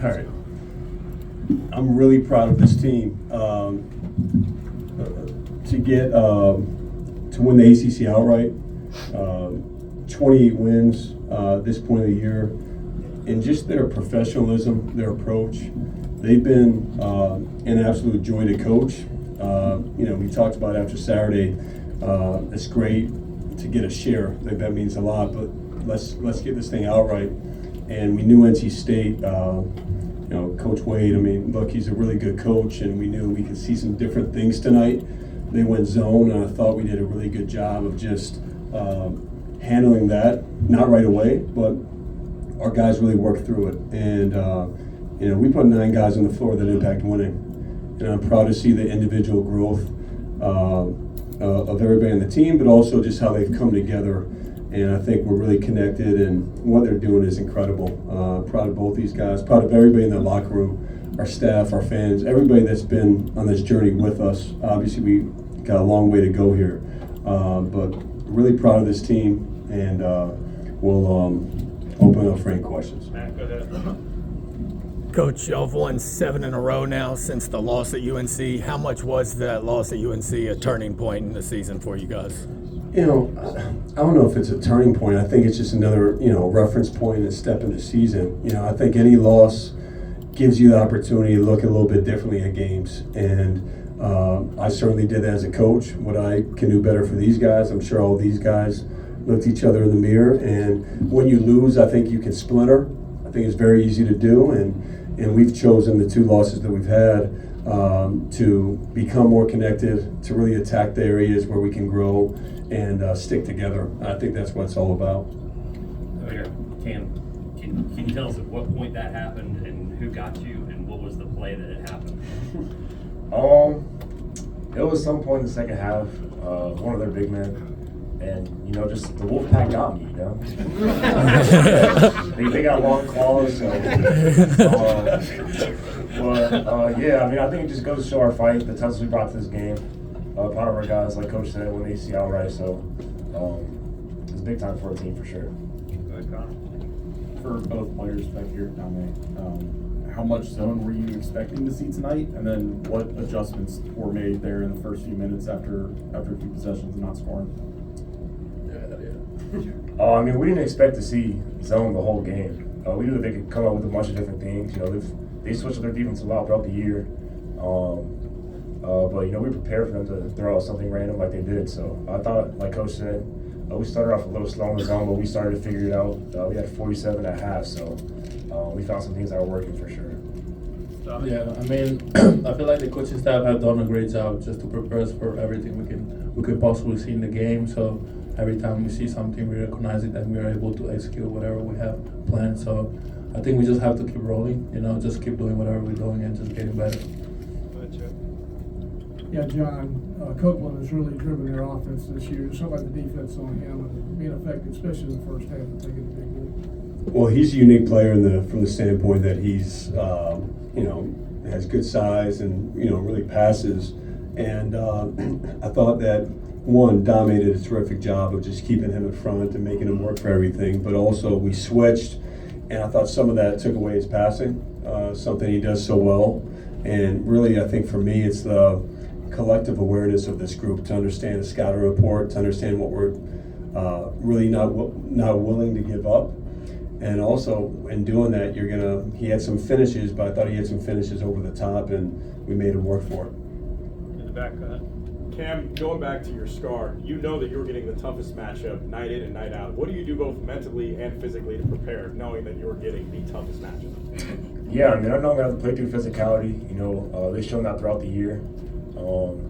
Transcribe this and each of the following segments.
All right. I'm really proud of this team. To get to win the ACC outright, 28 wins this point of the year, and just their professionalism, their approach. They've been an absolute joy to coach. We talked about after Saturday. It's great to get a share. I think that means a lot. But let's get this thing outright. And we knew NC State. Coach Wade. I mean, look, he's a really good coach, and we knew we could see some different things tonight. They went zone, and I thought we did a really good job of just handling that. Not right away, but our guys really worked through it. And we put 9 guys on the floor that impact winning. And I'm proud to see the individual growth of everybody on the team, but also just how they've come together. And I think we're really connected, and what they're doing is incredible. Proud of both these guys, proud of everybody in the locker room, our staff, our fans, everybody that's been on this journey with us. Obviously, we got a long way to go here, but really proud of this team, and we'll open up for any questions. Matt, go ahead. Coach, y'all have won 7 in a row now since the loss at UNC. How much was that loss at UNC a turning point in the season for you guys? I don't know if it's a turning point. I think it's just another, reference point and step in the season. I think any loss gives you the opportunity to look a little bit differently at games. And I certainly did that as a coach. What I can do better for these guys, I'm sure all these guys looked at each other in the mirror. And when you lose, I think you can splinter. I think it's very easy to do. And we've chosen the 2 losses that we've had to become more connected, to really attack the areas where we can grow and stick together. I think that's what it's all about. Cam, can you tell us at what point that happened and who got you and what was the play that it happened? It was some point in the second half, one of their big men, and just the Wolfpack got me, they got long claws, so I think it just goes to show our fight, the toughness we brought to this game. Proud of our guys, like Coach said, when they see outright, so it's a big time for our team for sure. Go ahead, Connor. For both players back here, Dame, how much zone were you expecting to see tonight, and then what adjustments were made there in the first few minutes after a few possessions and not scoring? We didn't expect to see zone the whole game. We knew that they could come up with a bunch of different things. They switched up their defense a lot throughout the year. But we prepared for them to throw out something random like they did. So I thought, like Coach said, we started off a little slow in the zone, but we started to figure it out. We had 47 at half, so we found some things that were working for sure. Yeah, I feel like the coaching staff have done a great job just to prepare us for everything we could possibly see in the game. So every time we see something, we recognize it and we are able to execute whatever we have planned. So I think we just have to keep rolling, just keep doing whatever we're doing and just getting better. Yeah, John, Copeland has really driven their offense this year. Something about the defense on him and being effective, especially in the first half, I think it's a big deal. Well, he's a unique player from the standpoint that he's, has good size and, really passes. And I thought that, one, Dame did a terrific job of just keeping him in front and making him work for everything. But also we switched, and I thought some of that took away his passing, something he does so well. And really, I think for me, it's the collective awareness of this group to understand the scouting report, to understand what we're really not willing to give up. And also, in doing that, he had some finishes, but I thought he had some finishes over the top, and we made him work for it. In the back, Cam, going back to your scar, you know that you're getting the toughest matchup night in and night out. What do you do both mentally and physically to prepare, knowing that you're getting the toughest matchup? Yeah, I know we have to play through physicality. They've shown that throughout the year.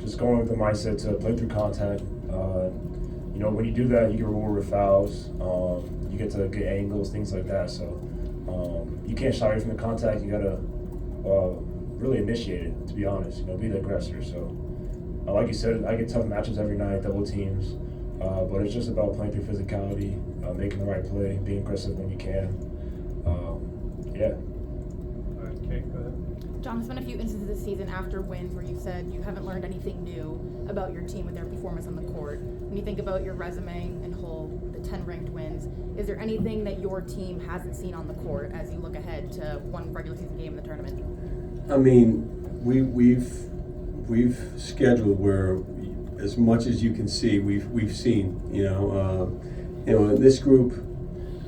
Just going with the mindset to play through contact. When you do that, you get rewarded with fouls. You get to good angles, things like that. So you can't shy away from the contact. You gotta really initiate it. To be honest, be the aggressor. So, like you said, I get tough matchups every night, double teams. But it's just about playing through physicality, making the right play, being aggressive when you can. Yeah. All right, Cam. Okay, go ahead. John, there's been a few instances this season after wins where you said you haven't learned anything new about your team with their performance on the court. When you think about your resume in whole, the 10 ranked wins, is there anything that your team hasn't seen on the court as you look ahead to one regular season game in the tournament? I mean, we've scheduled where as much as you can see, we've seen. In this group,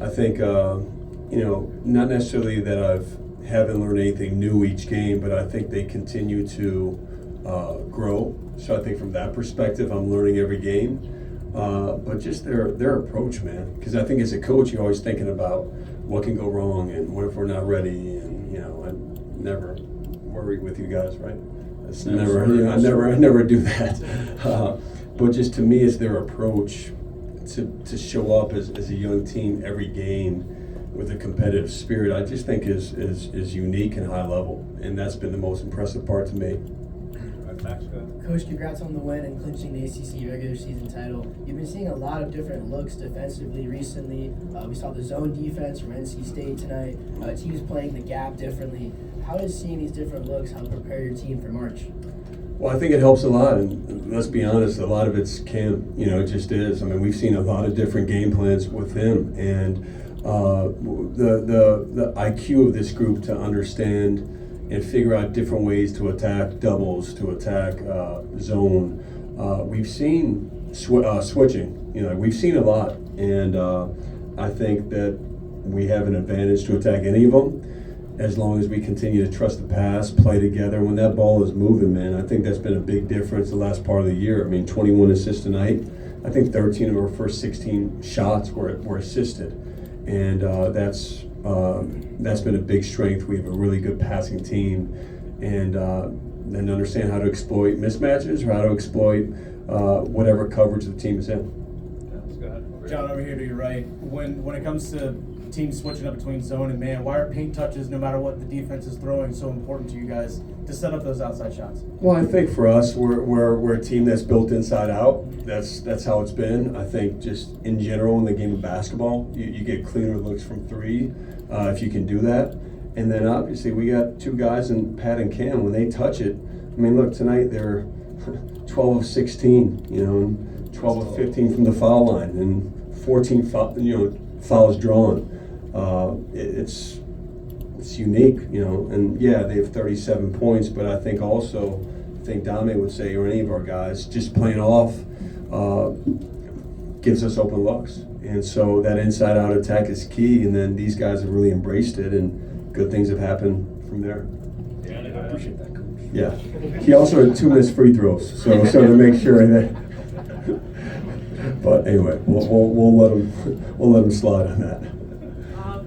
I think not necessarily that haven't learned anything new each game, but I think they continue to grow. So I think from that perspective, I'm learning every game. But just their approach, man. Because I think as a coach, you're always thinking about what can go wrong and what if we're not ready. And I never worry with you guys, right? That's never. I never do that. But just to me, it's their approach to show up as a young team every game with a competitive spirit. I just think is unique and high level, and that's been the most impressive part to me. Max, go ahead. Coach, congrats on the win and clinching the ACC regular season title. You've been seeing a lot of different looks defensively recently. We saw the zone defense from NC State tonight. Teams playing the gap differently. How does seeing these different looks help prepare your team for March? Well, I think it helps a lot, and let's be honest, a lot of it's Cam. It just is. I mean, we've seen a lot of different game plans with him, and the IQ of this group to understand and figure out different ways to attack doubles, to attack zone. We've seen switching. We've seen a lot, and I think that we have an advantage to attack any of them as long as we continue to trust the pass, play together. When that ball is moving, man, I think that's been a big difference the last part of the year. I mean, 21 assists tonight. I think 13 of our first 16 shots were assisted, and that's been a big strength. We have a really good passing team, and then understand how to exploit mismatches or how to exploit whatever coverage the team is in. Go ahead. John, over here to your right. When it comes to teams switching up between zone and man, why are paint touches, no matter what the defense is throwing, so important to you guys to set up those outside shots? Well, I think for us, we're a team that's built inside out. That's how it's been. I think just in general in the game of basketball, you get cleaner looks from three if you can do that. And then obviously we got two guys in Pat and Cam. When they touch it, I mean, look, tonight they're 12 of 16, and 12 of 15 from the foul line, and 14 fouls drawn. It's unique, and yeah, they have 37 points, but I think Dame would say, or any of our guys, just playing off gives us open looks. And so that inside-out attack is key, and then these guys have really embraced it, and good things have happened from there. Yeah, I appreciate that, Coach. Yeah. He also had 2 missed free throws, so to make sure that. But anyway, we'll let him slide on that.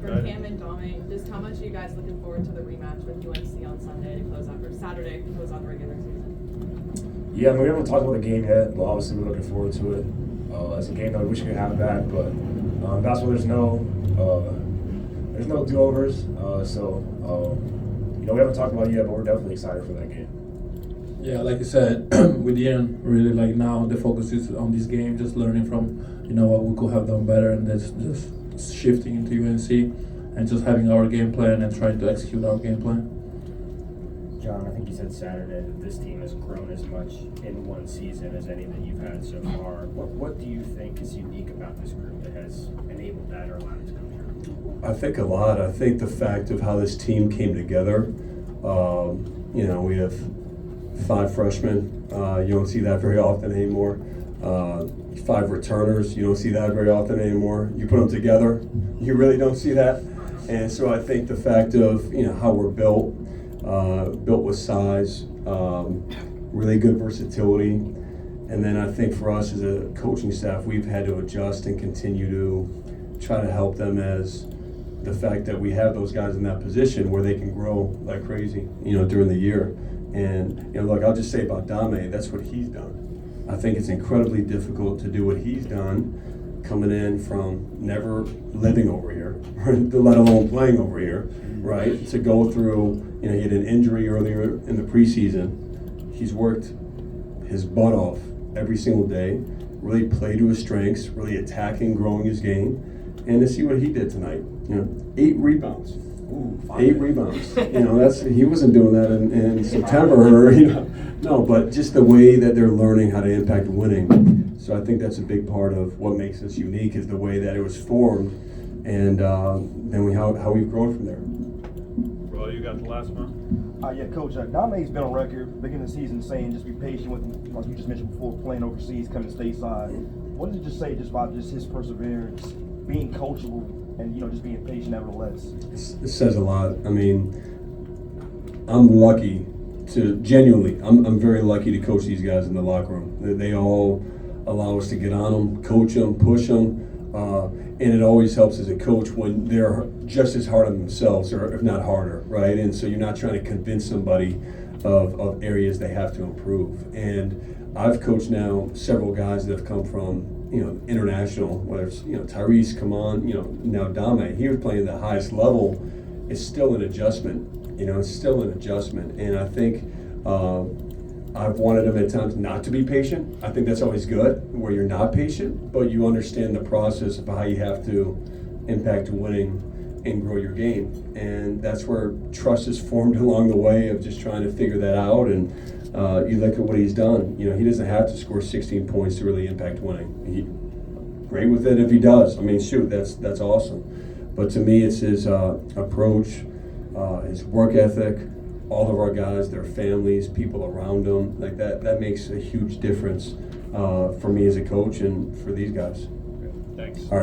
For Cam and Dame, just how much are you guys looking forward to the rematch with UNC on Sunday to close out, or Saturday to close out the regular season? Yeah, we haven't talked about the game yet, but obviously we're looking forward to it. It's a game that we wish we could have back, but that's why there's no do-overs. We haven't talked about it yet, but we're definitely excited for that game. Yeah, like you said, we didn't really like now. The focus is on this game, just learning from what we could have done better, and just shifting into UNC and just having our game plan and trying to execute our game plan. John, I think you said Saturday that this team has grown as much in one season as any that you've had so far. What do you think is unique about this group that has enabled that or allowed it to come through? I think a lot. I think the fact of how this team came together. We have 5 freshmen. You don't see that very often anymore. 5 returners. You don't see that very often anymore. You put them together, you really don't see that. And so I think the fact of how we're built with size, really good versatility, and then I think for us as a coaching staff, we've had to adjust and continue to try to help them as the fact that we have those guys in that position where they can grow like crazy, during the year. And look, I'll just say about Dame, that's what he's done. I think it's incredibly difficult to do what he's done, coming in from never living over here, let alone playing over here, right? To go through, he had an injury earlier in the preseason. He's worked his butt off every single day, really played to his strengths, really attacking, growing his game, and to see what he did tonight. 8 rebounds. Ooh, 8 rebounds. He wasn't doing that in September, No, but just the way that they're learning how to impact winning. So I think that's a big part of what makes us unique is the way that it was formed, and then how we've grown from there. Bro, you got the last one? Yeah, Coach, Dame's been on record beginning of the season saying just be patient with him, like you just mentioned before, playing overseas, coming stateside. What did you just say just about just his perseverance, being coachable, and just being patient nevertheless? It says a lot. I mean, I'm lucky to genuinely. I'm very lucky to coach these guys in the locker room. They all allow us to get on them, coach them, push them, and it always helps as a coach when they're just as hard on themselves, or if not harder, right? And so you're not trying to convince somebody of areas they have to improve. And I've coached now several guys that have come from international, whether it's Tyrese, come on, now Dame. He was playing the highest level. It's still an adjustment. It's still an adjustment, and I think I've wanted him at times not to be patient. I think that's always good, where you're not patient, but you understand the process of how you have to impact winning and grow your game. And that's where trust is formed along the way of just trying to figure that out. And you look at what he's done. He doesn't have to score 16 points to really impact winning. He's great with it if he does. I mean, shoot, that's awesome. But to me, it's his approach, his work ethic, all of our guys, their families, people around them, like that makes a huge difference for me as a coach and for these guys. Thanks. All right.